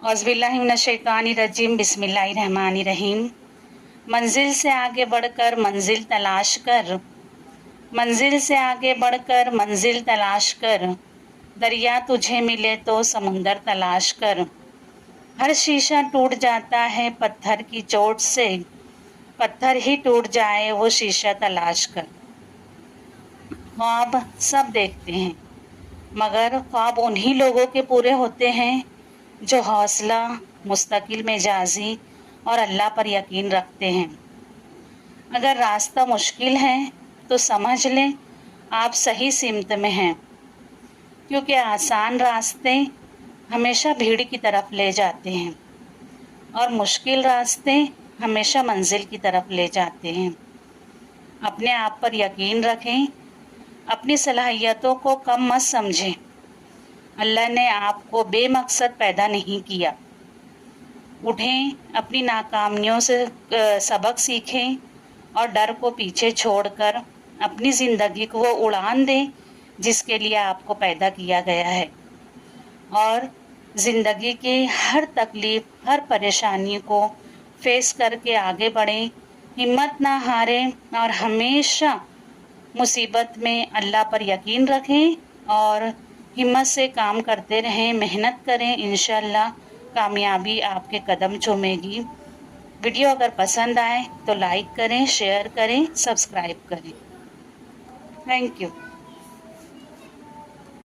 औज़ुबिल्लाहिमिनश्शैतानिर्रजीम बिस्मिल्लाहिर्रहमानिर्रहीम। मंजिल से आगे बढ़कर मंजिल तलाश कर, मंजिल से आगे बढ़कर मंजिल तलाश कर, दरिया तुझे मिले तो समुंदर तलाश कर। हर शीशा टूट जाता है पत्थर की चोट से, पत्थर ही टूट जाए वो शीशा तलाश कर। ख्वाब सब देखते हैं, मगर ख्वाब उन्हीं लोगों के पूरे होते हैं जो हौसला, मुस्तकिल मिजाजी और अल्लाह पर यकीन रखते हैं। अगर रास्ता मुश्किल है तो समझ लें आप सही सिमत में हैं, क्योंकि आसान रास्ते हमेशा भीड़ की तरफ ले जाते हैं और मुश्किल रास्ते हमेशा मंजिल की तरफ ले जाते हैं। अपने आप पर यकीन रखें, अपनी सलाहियतों को कम मत समझें। अल्लाह ने आपको बेमकसद पैदा नहीं किया। उठें, अपनी नाकामियों से सबक सीखें और डर को पीछे छोड़कर अपनी ज़िंदगी को वो उड़ान दें जिसके लिए आपको पैदा किया गया है, और ज़िंदगी की हर तकलीफ़, हर परेशानी को फेस करके आगे बढ़ें। हिम्मत ना हारें और हमेशा मुसीबत में अल्लाह पर यकीन रखें और हिम्मत से काम करते रहें, मेहनत करें। इंशाअल्लाह कामयाबी आपके कदम चूमेगी। वीडियो अगर पसंद आए तो लाइक करें, शेयर करें, सब्सक्राइब करें। Thank you.